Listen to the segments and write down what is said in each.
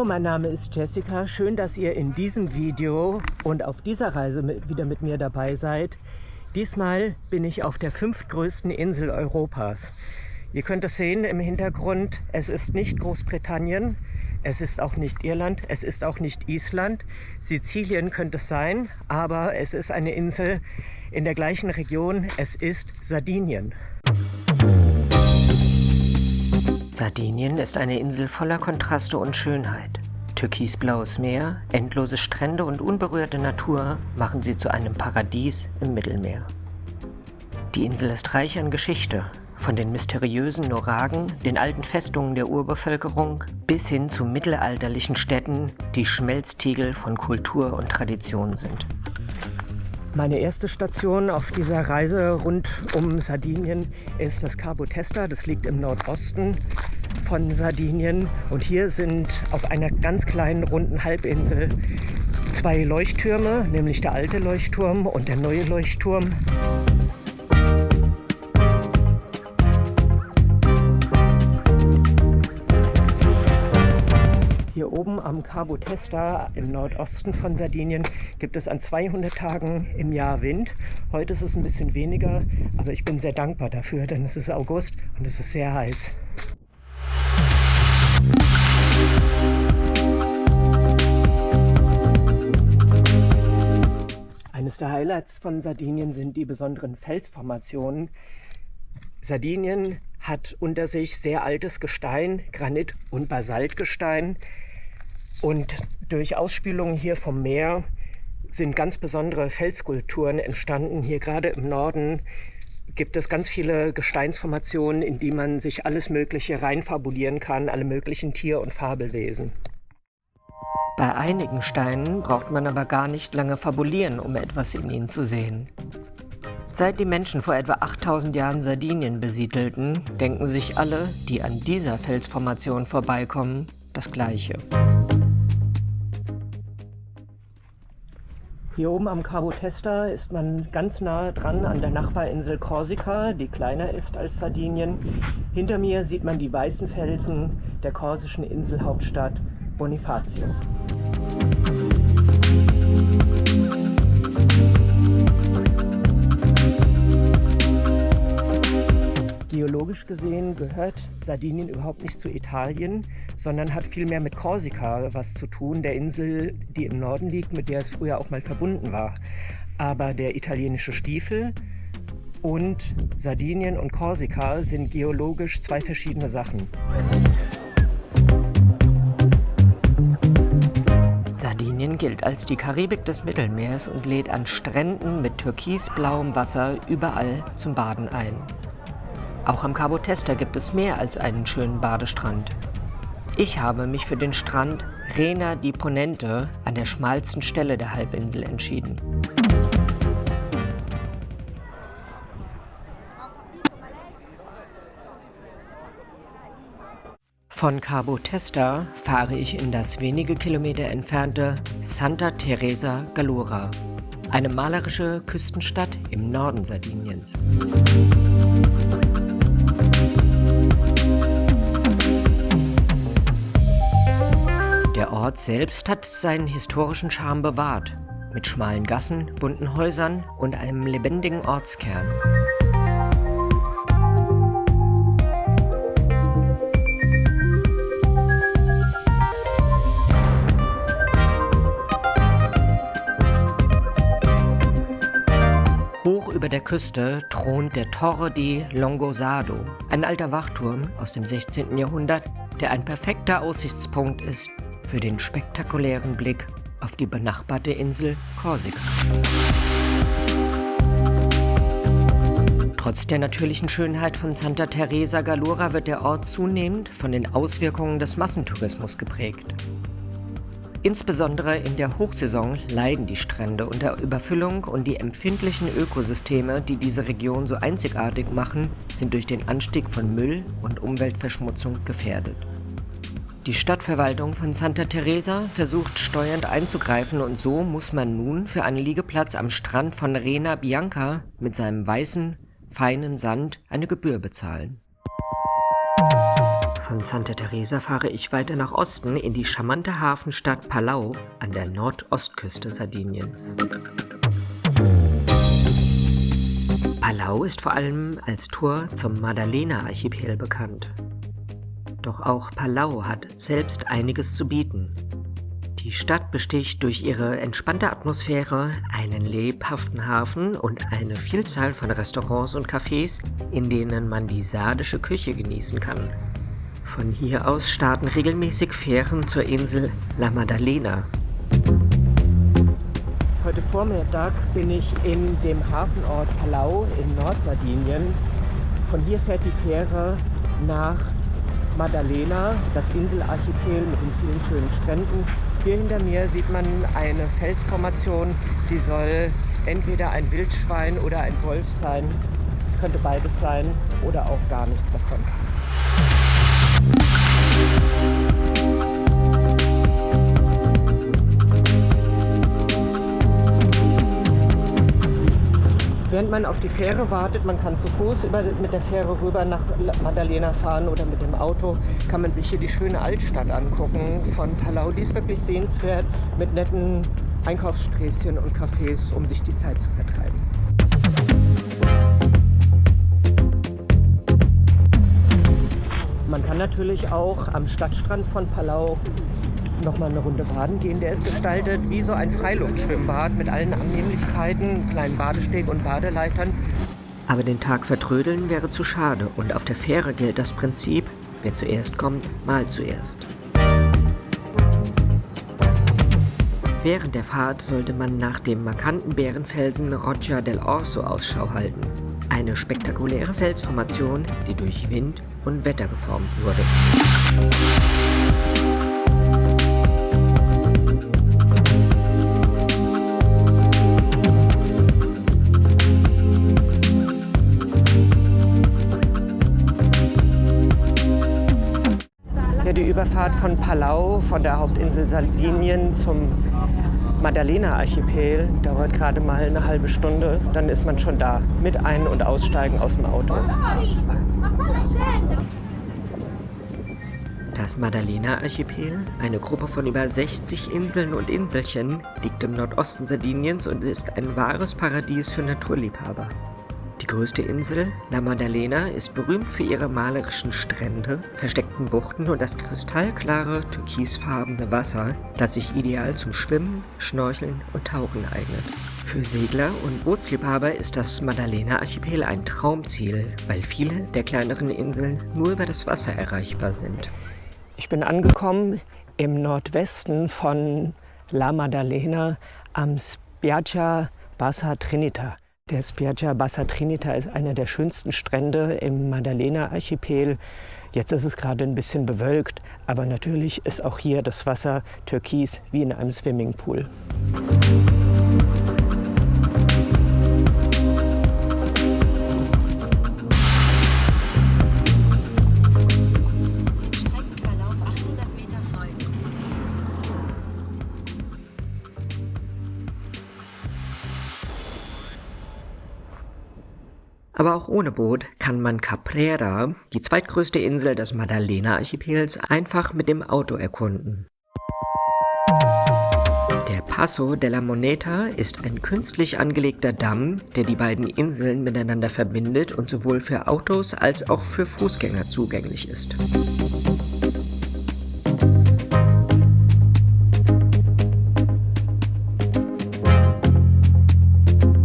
Hallo, mein Name ist Jessica. Schön, dass ihr in diesem Video und auf dieser Reise wieder mit mir dabei seid. Diesmal bin ich auf der 5. größten Insel Europas. Ihr könnt es sehen im Hintergrund, es ist nicht Großbritannien, es ist auch nicht Irland, es ist auch nicht Island. Sizilien könnte es sein, aber es ist eine Insel in der gleichen Region, es ist Sardinien. Sardinien ist eine Insel voller Kontraste und Schönheit. Türkisblaues Meer, endlose Strände und unberührte Natur machen sie zu einem Paradies im Mittelmeer. Die Insel ist reich an Geschichte, von den mysteriösen Noragen, den alten Festungen der Urbevölkerung, bis hin zu mittelalterlichen Städten, die Schmelztiegel von Kultur und Tradition sind. Meine erste Station auf dieser Reise rund um Sardinien ist das Cabo Testa. Das liegt im Nordosten von Sardinien. Und hier sind auf einer ganz kleinen runden Halbinsel 2 Leuchttürme, nämlich der alte Leuchtturm und der neue Leuchtturm. Hier oben am Cabo Testa im Nordosten von Sardinien gibt es an 200 Tagen im Jahr Wind. Heute ist es ein bisschen weniger, aber ich bin sehr dankbar dafür, denn es ist August und es ist sehr heiß. Eines der Highlights von Sardinien sind die besonderen Felsformationen. Sardinien hat unter sich sehr altes Gestein, Granit- und Basaltgestein. Und durch Ausspülungen hier vom Meer sind ganz besondere Felsskulpturen entstanden. Hier gerade im Norden gibt es ganz viele Gesteinsformationen, in die man sich alles Mögliche reinfabulieren kann, alle möglichen Tier- und Fabelwesen. Bei einigen Steinen braucht man aber gar nicht lange fabulieren, um etwas in ihnen zu sehen. Seit die Menschen vor etwa 8000 Jahren Sardinien besiedelten, denken sich alle, die an dieser Felsformation vorbeikommen, das Gleiche. Hier oben am Cabo Testa ist man ganz nah dran an der Nachbarinsel Korsika, die kleiner ist als Sardinien. Hinter mir sieht man die weißen Felsen der korsischen Inselhauptstadt Bonifacio. Geologisch gesehen gehört Sardinien überhaupt nicht zu Italien, sondern hat vielmehr mit Korsika was zu tun, der Insel, die im Norden liegt, mit der es früher auch mal verbunden war. Aber der italienische Stiefel und Sardinien und Korsika sind geologisch 2 verschiedene Sachen. Sardinien gilt als die Karibik des Mittelmeers und lädt an Stränden mit türkisblauem Wasser überall zum Baden ein. Auch am Cabo Testa gibt es mehr als einen schönen Badestrand. Ich habe mich für den Strand Rena di Ponente an der schmalsten Stelle der Halbinsel entschieden. Von Cabo Testa fahre ich in das wenige Kilometer entfernte Santa Teresa Gallura, eine malerische Küstenstadt im Norden Sardiniens. Der Ort selbst hat seinen historischen Charme bewahrt, mit schmalen Gassen, bunten Häusern und einem lebendigen Ortskern. Hoch über der Küste thront der Torre di Longosado, ein alter Wachturm aus dem 16. Jahrhundert, der ein perfekter Aussichtspunkt ist für den spektakulären Blick auf die benachbarte Insel Korsika. Trotz der natürlichen Schönheit von Santa Teresa Gallura wird der Ort zunehmend von den Auswirkungen des Massentourismus geprägt. Insbesondere in der Hochsaison leiden die Strände unter Überfüllung und die empfindlichen Ökosysteme, die diese Region so einzigartig machen, sind durch den Anstieg von Müll und Umweltverschmutzung gefährdet. Die Stadtverwaltung von Santa Teresa versucht steuernd einzugreifen und so muss man nun für einen Liegeplatz am Strand von Rena Bianca mit seinem weißen, feinen Sand eine Gebühr bezahlen. Von Santa Teresa fahre ich weiter nach Osten in die charmante Hafenstadt Palau an der Nordostküste Sardiniens. Palau ist vor allem als Tor zum Maddalena-Archipel bekannt. Doch auch Palau hat selbst einiges zu bieten. Die Stadt besticht durch ihre entspannte Atmosphäre, einen lebhaften Hafen und eine Vielzahl von Restaurants und Cafés, in denen man die sardische Küche genießen kann. Von hier aus starten regelmäßig Fähren zur Insel La Maddalena. Heute Vormittag bin ich in dem Hafenort Palau in Nordsardinien. Von hier fährt die Fähre nach Maddalena, das Inselarchipel mit den vielen schönen Stränden. Hier hinter mir sieht man eine Felsformation, die soll entweder ein Wildschwein oder ein Wolf sein. Es könnte beides sein oder auch gar nichts davon. Während man auf die Fähre wartet, man kann zu Fuß mit der Fähre rüber nach Maddalena fahren oder mit dem Auto, kann man sich hier die schöne Altstadt angucken von Palau. Die ist wirklich sehenswert mit netten Einkaufssträßchen und Cafés, um sich die Zeit zu vertreiben. Man kann natürlich auch am Stadtstrand von Palau nochmal eine Runde baden gehen. Der ist gestaltet wie so ein Freiluftschwimmbad mit allen Annehmlichkeiten, kleinen Badesteg und Badeleitern. Aber den Tag vertrödeln wäre zu schade und auf der Fähre gilt das Prinzip, wer zuerst kommt, mal zuerst. Während der Fahrt sollte man nach dem markanten Bärenfelsen Roccia del Orso Ausschau halten. Eine spektakuläre Felsformation, die durch Wind und Wetter geformt wurde. Ja, die Überfahrt von Palau, von der Hauptinsel Sardinien zum Maddalena-Archipel dauert gerade mal eine halbe Stunde. Dann ist man schon da, mit Ein- und Aussteigen aus dem Auto. Das Maddalena-Archipel, eine Gruppe von über 60 Inseln und Inselchen, liegt im Nordosten Sardiniens und ist ein wahres Paradies für Naturliebhaber. Die größte Insel, La Maddalena, ist berühmt für ihre malerischen Strände, versteckten Buchten und das kristallklare, türkisfarbene Wasser, das sich ideal zum Schwimmen, Schnorcheln und Tauchen eignet. Für Segler und Bootsliebhaber ist das Maddalena-Archipel ein Traumziel, weil viele der kleineren Inseln nur über das Wasser erreichbar sind. Ich bin angekommen im Nordwesten von La Maddalena am Spiaggia Bassa Trinita. Der Spiaggia Bassa Trinita ist einer der schönsten Strände im Maddalena-Archipel. Jetzt ist es gerade ein bisschen bewölkt, aber natürlich ist auch hier das Wasser türkis wie in einem Swimmingpool. Aber auch ohne Boot kann man Caprera, die zweitgrößte Insel des Maddalena-Archipels, einfach mit dem Auto erkunden. Der Passo della Moneta ist ein künstlich angelegter Damm, der die beiden Inseln miteinander verbindet und sowohl für Autos als auch für Fußgänger zugänglich ist.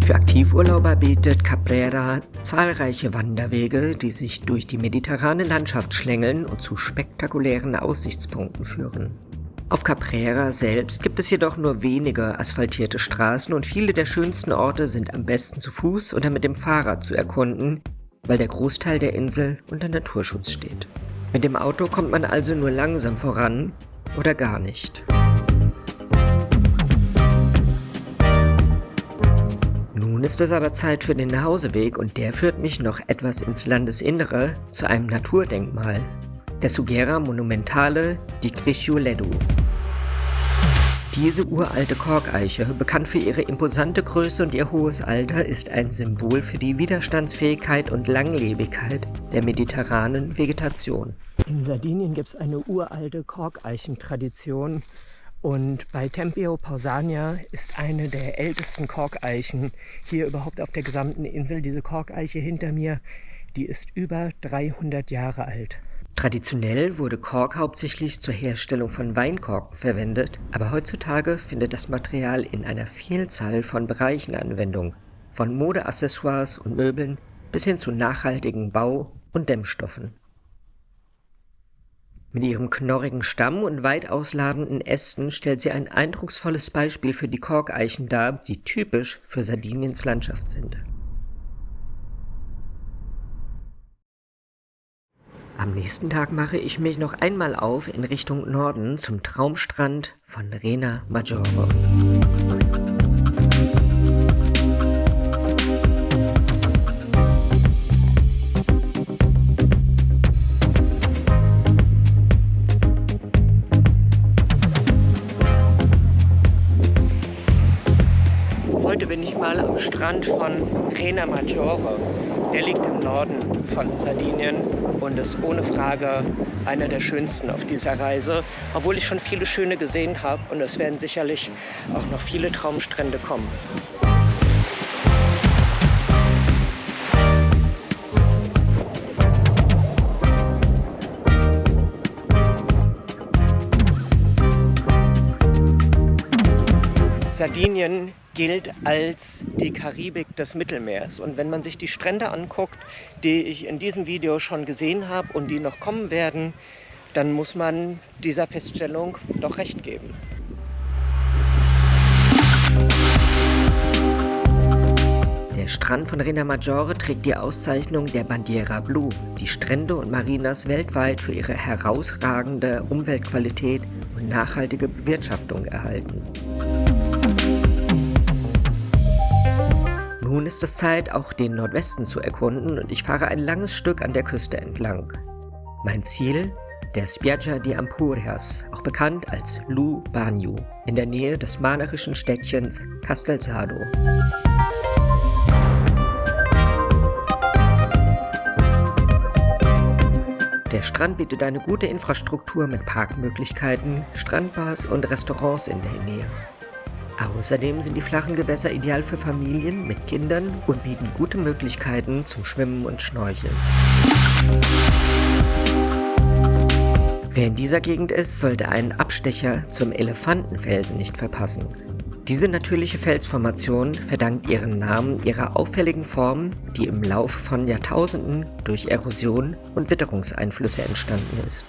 Für Aktivurlauber bietet Caprera zahlreiche Wanderwege, die sich durch die mediterrane Landschaft schlängeln und zu spektakulären Aussichtspunkten führen. Auf Caprera selbst gibt es jedoch nur wenige asphaltierte Straßen und viele der schönsten Orte sind am besten zu Fuß oder mit dem Fahrrad zu erkunden, weil der Großteil der Insel unter Naturschutz steht. Mit dem Auto kommt man also nur langsam voran oder gar nicht. Nun ist es aber Zeit für den Nachhauseweg und der führt mich noch etwas ins Landesinnere zu einem Naturdenkmal, der Sughera Monumentale di Crișuledu. Diese uralte Korkeiche, bekannt für ihre imposante Größe und ihr hohes Alter, ist ein Symbol für die Widerstandsfähigkeit und Langlebigkeit der mediterranen Vegetation. In Sardinien gibt es eine uralte Korkeichentradition und bei Tempio Pausania ist eine der ältesten Korkeichen hier überhaupt auf der gesamten Insel. Diese Korkeiche hinter mir, die ist über 300 Jahre alt. Traditionell wurde Kork hauptsächlich zur Herstellung von Weinkorken verwendet, aber heutzutage findet das Material in einer Vielzahl von Bereichen Anwendung, von Modeaccessoires und Möbeln bis hin zu nachhaltigen Bau- und Dämmstoffen. Mit ihrem knorrigen Stamm und weit ausladenden Ästen stellt sie ein eindrucksvolles Beispiel für die Korkeichen dar, die typisch für Sardiniens Landschaft sind. Am nächsten Tag mache ich mich noch einmal auf in Richtung Norden zum Traumstrand von Rena Maggiore. Heute bin ich mal am Strand von Rena Maggiore. Der liegt im Norden von Sardinien und ist ohne Frage einer der schönsten auf dieser Reise, obwohl ich schon viele schöne gesehen habe und es werden sicherlich auch noch viele Traumstrände kommen. Sardinien gilt als die Karibik des Mittelmeers. Und wenn man sich die Strände anguckt, die ich in diesem Video schon gesehen habe und die noch kommen werden, dann muss man dieser Feststellung doch recht geben. Der Strand von Rena Maggiore trägt die Auszeichnung der Bandiera Blu, die Strände und Marinas weltweit für ihre herausragende Umweltqualität und nachhaltige Bewirtschaftung erhalten. Nun ist es Zeit, auch den Nordwesten zu erkunden und ich fahre ein langes Stück an der Küste entlang. Mein Ziel? Der Spiaggia di Ampurias, auch bekannt als Lu Bagno, in der Nähe des malerischen Städtchens Castelsardo. Der Strand bietet eine gute Infrastruktur mit Parkmöglichkeiten, Strandbars und Restaurants in der Nähe. Außerdem sind die flachen Gewässer ideal für Familien mit Kindern und bieten gute Möglichkeiten zum Schwimmen und Schnorcheln. Wer in dieser Gegend ist, sollte einen Abstecher zum Elefantenfelsen nicht verpassen. Diese natürliche Felsformation verdankt ihren Namen ihrer auffälligen Form, die im Laufe von Jahrtausenden durch Erosion und Witterungseinflüsse entstanden ist.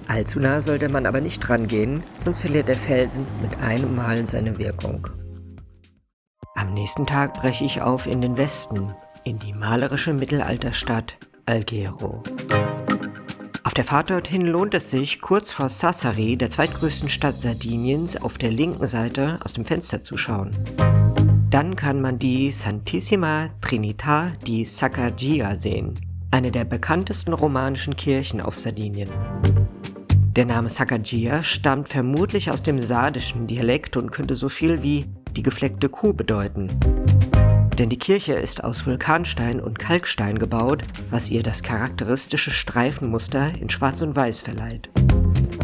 Allzu nah sollte man aber nicht rangehen, sonst verliert der Felsen mit einem Mal seine Wirkung. Am nächsten Tag breche ich auf in den Westen, in die malerische Mittelalterstadt Alghero. Auf der Fahrt dorthin lohnt es sich, kurz vor Sassari, der zweitgrößten Stadt Sardiniens, auf der linken Seite aus dem Fenster zu schauen. Dann kann man die Santissima Trinità di Saccargia sehen, eine der bekanntesten romanischen Kirchen auf Sardinien. Der Name Saccargia stammt vermutlich aus dem sardischen Dialekt und könnte so viel wie die gefleckte Kuh bedeuten. Denn die Kirche ist aus Vulkanstein und Kalkstein gebaut, was ihr das charakteristische Streifenmuster in Schwarz und Weiß verleiht.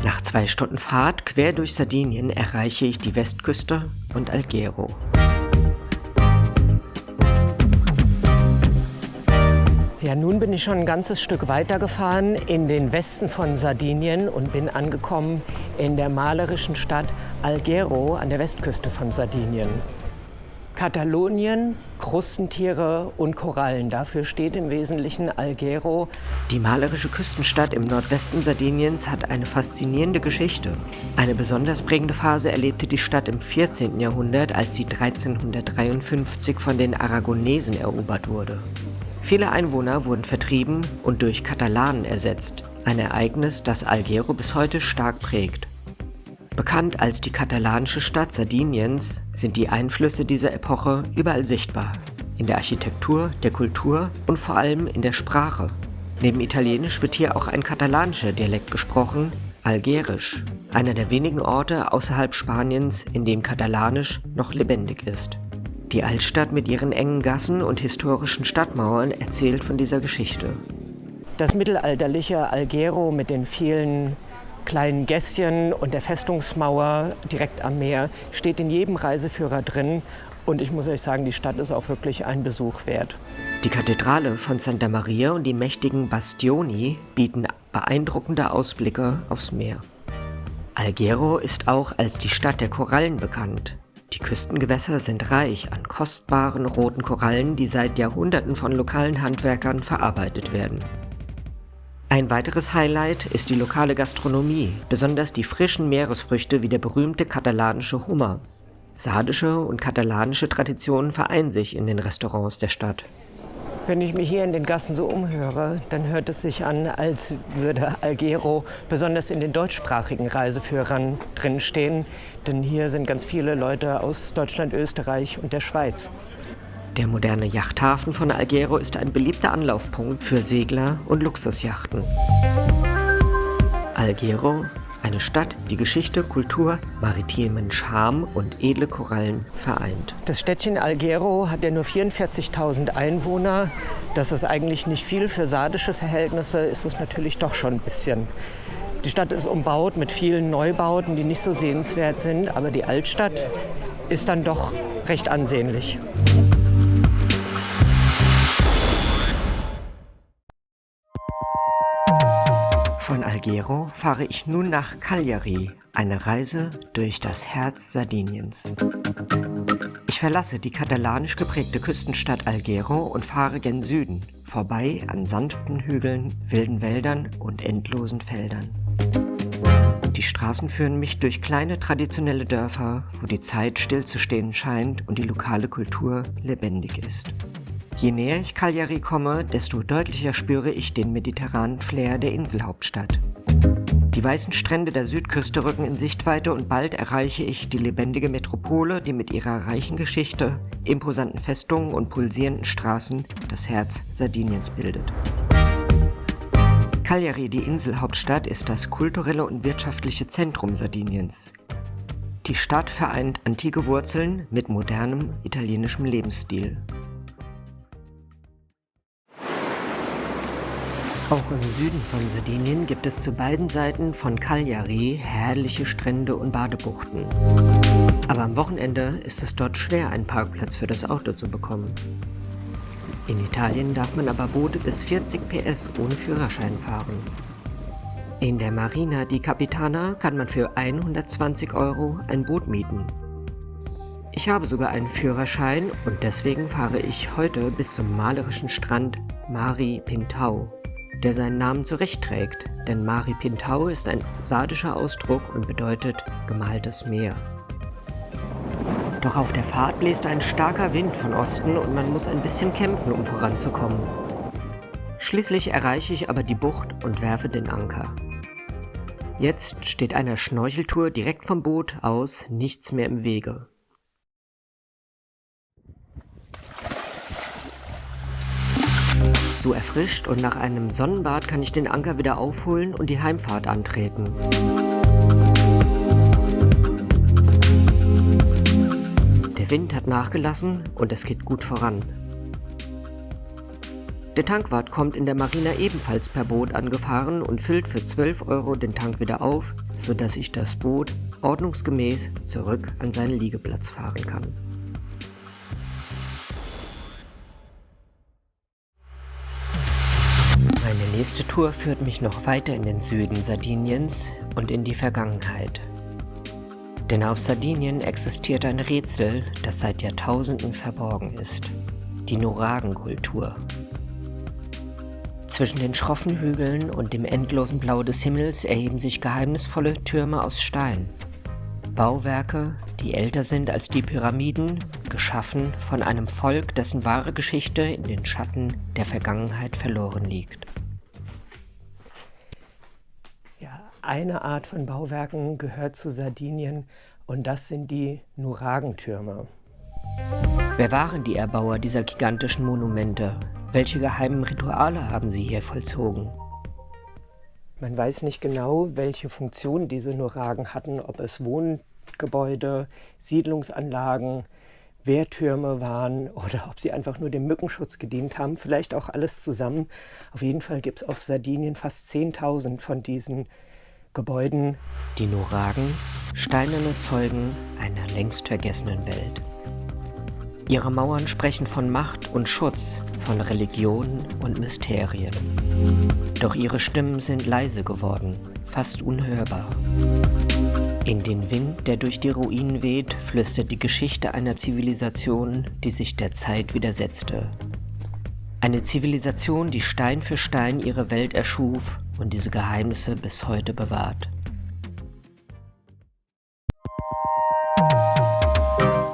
Nach 2 Stunden Fahrt quer durch Sardinien erreiche ich die Westküste und Alghero. Ja, nun bin ich schon ein ganzes Stück weitergefahren in den Westen von Sardinien und bin angekommen in der malerischen Stadt Alghero an der Westküste von Sardinien. Katalonien, Krustentiere und Korallen, dafür steht im Wesentlichen Alghero. Die malerische Küstenstadt im Nordwesten Sardiniens hat eine faszinierende Geschichte. Eine besonders prägende Phase erlebte die Stadt im 14. Jahrhundert, als sie 1353 von den Aragonesen erobert wurde. Viele Einwohner wurden vertrieben und durch Katalanen ersetzt, ein Ereignis, das Alghero bis heute stark prägt. Bekannt als die katalanische Stadt Sardiniens sind die Einflüsse dieser Epoche überall sichtbar. In der Architektur, der Kultur und vor allem in der Sprache. Neben Italienisch wird hier auch ein katalanischer Dialekt gesprochen, Algerisch, einer der wenigen Orte außerhalb Spaniens, in dem Katalanisch noch lebendig ist. Die Altstadt mit ihren engen Gassen und historischen Stadtmauern erzählt von dieser Geschichte. Das mittelalterliche Alghero mit den vielen kleinen Gässchen und der Festungsmauer direkt am Meer steht in jedem Reiseführer drin. Und ich muss euch sagen, die Stadt ist auch wirklich ein Besuch wert. Die Kathedrale von Santa Maria und die mächtigen Bastioni bieten beeindruckende Ausblicke aufs Meer. Alghero ist auch als die Stadt der Korallen bekannt. Die Küstengewässer sind reich an kostbaren roten Korallen, die seit Jahrhunderten von lokalen Handwerkern verarbeitet werden. Ein weiteres Highlight ist die lokale Gastronomie, besonders die frischen Meeresfrüchte wie der berühmte katalanische Hummer. Sardische und katalanische Traditionen vereinen sich in den Restaurants der Stadt. Wenn ich mich hier in den Gassen so umhöre, dann hört es sich an, als würde Alghero besonders in den deutschsprachigen Reiseführern drinstehen. Denn hier sind ganz viele Leute aus Deutschland, Österreich und der Schweiz. Der moderne Yachthafen von Alghero ist ein beliebter Anlaufpunkt für Segler und Luxusjachten. Alghero, eine Stadt, die Geschichte, Kultur, maritimen Charme und edle Korallen vereint. Das Städtchen Alghero hat ja nur 44.000 Einwohner. Das ist eigentlich nicht viel. Für sardische Verhältnisse ist es natürlich doch schon ein bisschen. Die Stadt ist umbaut mit vielen Neubauten, die nicht so sehenswert sind. Aber die Altstadt ist dann doch recht ansehnlich. Von Alghero fahre ich nun nach Cagliari, eine Reise durch das Herz Sardiniens. Ich verlasse die katalanisch geprägte Küstenstadt Alghero und fahre gen Süden, vorbei an sanften Hügeln, wilden Wäldern und endlosen Feldern. Die Straßen führen mich durch kleine traditionelle Dörfer, wo die Zeit stillzustehen scheint und die lokale Kultur lebendig ist. Je näher ich Cagliari komme, desto deutlicher spüre ich den mediterranen Flair der Inselhauptstadt. Die weißen Strände der Südküste rücken in Sichtweite und bald erreiche ich die lebendige Metropole, die mit ihrer reichen Geschichte, imposanten Festungen und pulsierenden Straßen das Herz Sardiniens bildet. Cagliari, die Inselhauptstadt, ist das kulturelle und wirtschaftliche Zentrum Sardiniens. Die Stadt vereint antike Wurzeln mit modernem italienischem Lebensstil. Auch im Süden von Sardinien gibt es zu beiden Seiten von Cagliari herrliche Strände und Badebuchten. Aber am Wochenende ist es dort schwer, einen Parkplatz für das Auto zu bekommen. In Italien darf man aber Boote bis 40 PS ohne Führerschein fahren. In der Marina di Capitana kann man für 120 € ein Boot mieten. Ich habe sogar einen Führerschein und deswegen fahre ich heute bis zum malerischen Strand Mari Pintau, der seinen Namen zurechtträgt, denn Mari Pintau ist ein sardischer Ausdruck und bedeutet gemaltes Meer. Doch auf der Fahrt bläst ein starker Wind von Osten und man muss ein bisschen kämpfen, um voranzukommen. Schließlich erreiche ich aber die Bucht und werfe den Anker. Jetzt steht einer Schnorcheltour direkt vom Boot aus nichts mehr im Wege. So erfrischt und nach einem Sonnenbad kann ich den Anker wieder aufholen und die Heimfahrt antreten. Der Wind hat nachgelassen und es geht gut voran. Der Tankwart kommt in der Marina ebenfalls per Boot angefahren und füllt für 12 € den Tank wieder auf, sodass ich das Boot ordnungsgemäß zurück an seinen Liegeplatz fahren kann. Meine nächste Tour führt mich noch weiter in den Süden Sardiniens und in die Vergangenheit. Denn auf Sardinien existiert ein Rätsel, das seit Jahrtausenden verborgen ist: die Nuragen-Kultur. Zwischen den schroffen Hügeln und dem endlosen Blau des Himmels erheben sich geheimnisvolle Türme aus Stein. Bauwerke, die älter sind als die Pyramiden, geschaffen von einem Volk, dessen wahre Geschichte in den Schatten der Vergangenheit verloren liegt. Ja, eine Art von Bauwerken gehört zu Sardinien und das sind die Nuragentürme. Wer waren die Erbauer dieser gigantischen Monumente? Welche geheimen Rituale haben sie hier vollzogen? Man weiß nicht genau, welche Funktion diese Nuragen hatten, ob es Wohngebäude, Siedlungsanlagen, Wehrtürme waren oder ob sie einfach nur dem Mückenschutz gedient haben. Vielleicht auch alles zusammen. Auf jeden Fall gibt es auf Sardinien fast 10.000 von diesen Gebäuden. Die Nuragen, steinerne Zeugen einer längst vergessenen Welt. Ihre Mauern sprechen von Macht und Schutz, von Religion und Mysterien. Doch ihre Stimmen sind leise geworden, fast unhörbar. In den Wind, der durch die Ruinen weht, flüstert die Geschichte einer Zivilisation, die sich der Zeit widersetzte. Eine Zivilisation, die Stein für Stein ihre Welt erschuf und diese Geheimnisse bis heute bewahrt.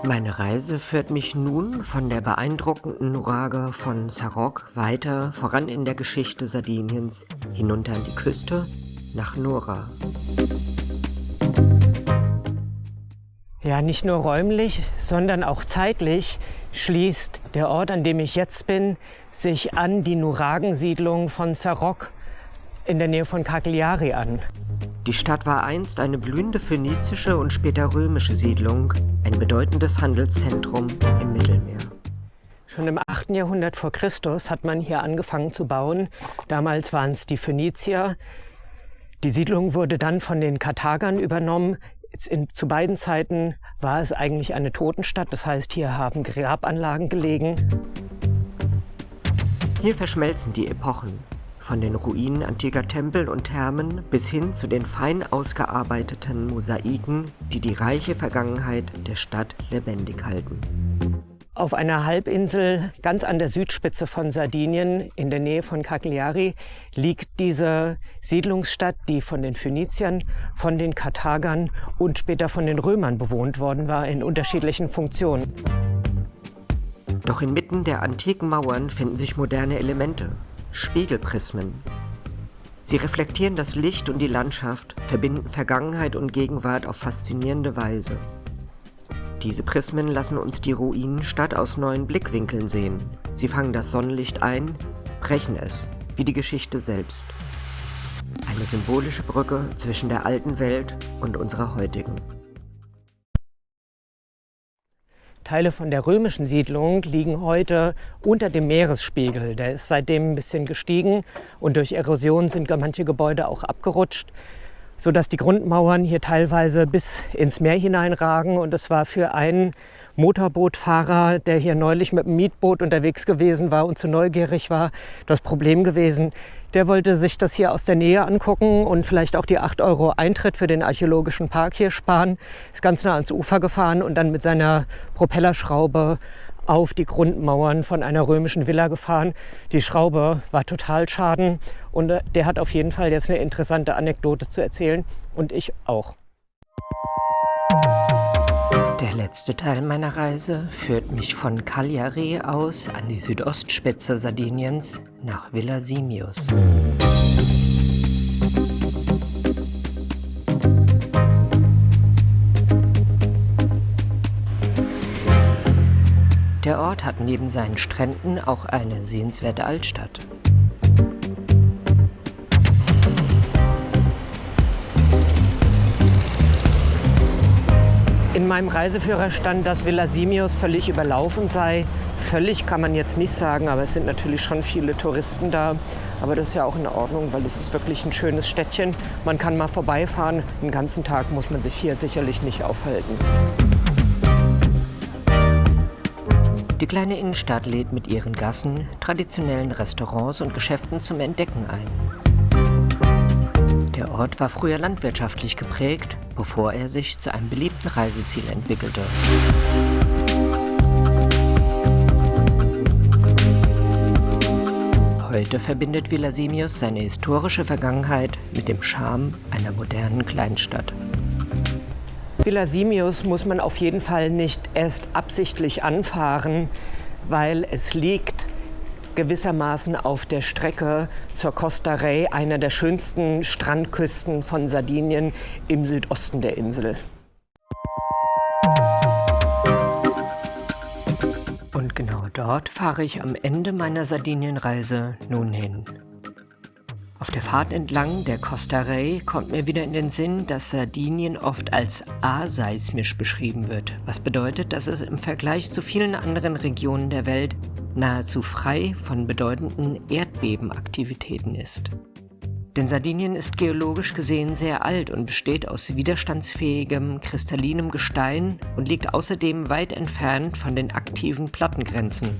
Meine Reise führt mich nun von der beeindruckenden Nurage von Sarroch weiter voran in der Geschichte Sardiniens, hinunter an die Küste nach Nura. Ja, nicht nur räumlich, sondern auch zeitlich schließt der Ort, an dem ich jetzt bin, sich an die Nuragensiedlung von Sarroch in der Nähe von Cagliari an. Die Stadt war einst eine blühende phönizische und später römische Siedlung, ein bedeutendes Handelszentrum im Mittelmeer. Schon im 8. Jahrhundert vor Christus hat man hier angefangen zu bauen. Damals waren es die Phönizier. Die Siedlung wurde dann von den Karthagern übernommen. Zu beiden Zeiten war es eigentlich eine Totenstadt, das heißt, hier haben Grabanlagen gelegen. Hier verschmelzen die Epochen, von den Ruinen antiker Tempel und Thermen bis hin zu den fein ausgearbeiteten Mosaiken, die die reiche Vergangenheit der Stadt lebendig halten. Auf einer Halbinsel ganz an der Südspitze von Sardinien, in der Nähe von Cagliari, liegt diese Siedlungsstadt, die von den Phöniziern, von den Karthagern und später von den Römern bewohnt worden war, in unterschiedlichen Funktionen. Doch inmitten der antiken Mauern finden sich moderne Elemente, Spiegelprismen. Sie reflektieren das Licht und die Landschaft, verbinden Vergangenheit und Gegenwart auf faszinierende Weise. Diese Prismen lassen uns die Ruinenstadt aus neuen Blickwinkeln sehen. Sie fangen das Sonnenlicht ein, brechen es, wie die Geschichte selbst. Eine symbolische Brücke zwischen der alten Welt und unserer heutigen. Teile von der römischen Siedlung liegen heute unter dem Meeresspiegel. Der ist seitdem ein bisschen gestiegen und durch Erosion sind manche Gebäude auch abgerutscht, sodass die Grundmauern hier teilweise bis ins Meer hineinragen. Und es war für einen Motorbootfahrer, der hier neulich mit dem Mietboot unterwegs gewesen war und zu neugierig war, das Problem gewesen. Der wollte sich das hier aus der Nähe angucken und vielleicht auch die 8 € Eintritt für den archäologischen Park hier sparen. Ist ganz nah ans Ufer gefahren und dann mit seiner Propellerschraube auf die Grundmauern von einer römischen Villa gefahren. Die Schraube war total schaden und der hat auf jeden Fall jetzt eine interessante Anekdote zu erzählen und ich auch. Der letzte Teil meiner Reise führt mich von Cagliari aus an die Südostspitze Sardiniens nach Villa Simius. Der Ort hat neben seinen Stränden auch eine sehenswerte Altstadt. In meinem Reiseführer stand, dass Villa Simius völlig überlaufen sei. Völlig kann man jetzt nicht sagen, aber es sind natürlich schon viele Touristen da. Aber das ist ja auch in Ordnung, weil es ist wirklich ein schönes Städtchen. Man kann mal vorbeifahren. Den ganzen Tag muss man sich hier sicherlich nicht aufhalten. Die kleine Innenstadt lädt mit ihren Gassen, traditionellen Restaurants und Geschäften zum Entdecken ein. Der Ort war früher landwirtschaftlich geprägt, bevor er sich zu einem beliebten Reiseziel entwickelte. Heute verbindet Villa Simius seine historische Vergangenheit mit dem Charme einer modernen Kleinstadt. Villa Simius muss man auf jeden Fall nicht erst absichtlich anfahren, weil es liegt gewissermaßen auf der Strecke zur Costa Rey, einer der schönsten Strandküsten von Sardinien im Südosten der Insel. Und genau dort fahre ich am Ende meiner Sardinienreise nun hin. Auf der Fahrt entlang der Costa Rey kommt mir wieder in den Sinn, dass Sardinien oft als aseismisch beschrieben wird, was bedeutet, dass es im Vergleich zu vielen anderen Regionen der Welt nahezu frei von bedeutenden Erdbebenaktivitäten ist. Denn Sardinien ist geologisch gesehen sehr alt und besteht aus widerstandsfähigem, kristallinem Gestein und liegt außerdem weit entfernt von den aktiven Plattengrenzen.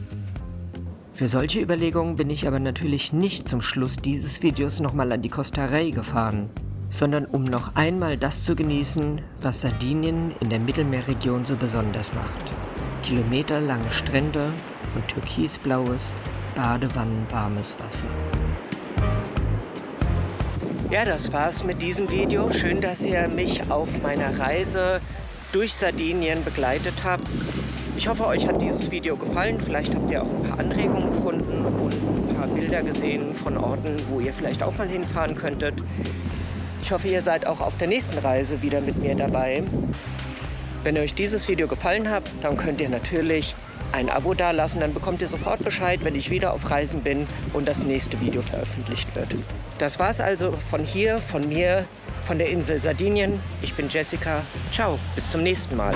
Für solche Überlegungen bin ich aber natürlich nicht zum Schluss dieses Videos nochmal an die Costa Rey gefahren, sondern um noch einmal das zu genießen, was Sardinien in der Mittelmeerregion so besonders macht. Kilometerlange Strände und türkisblaues, badewannenwarmes Wasser. Ja, das war's mit diesem Video. Schön, dass ihr mich auf meiner Reise durch Sardinien begleitet habt. Ich hoffe, euch hat dieses Video gefallen. Vielleicht habt ihr auch ein paar Anregungen gefunden und ein paar Bilder gesehen von Orten, wo ihr vielleicht auch mal hinfahren könntet. Ich hoffe, ihr seid auch auf der nächsten Reise wieder mit mir dabei. Wenn euch dieses Video gefallen hat, dann könnt ihr natürlich ein Abo dalassen. Dann bekommt ihr sofort Bescheid, wenn ich wieder auf Reisen bin und das nächste Video veröffentlicht wird. Das war's also von hier, von mir, von der Insel Sardinien. Ich bin Jessica. Ciao, bis zum nächsten Mal.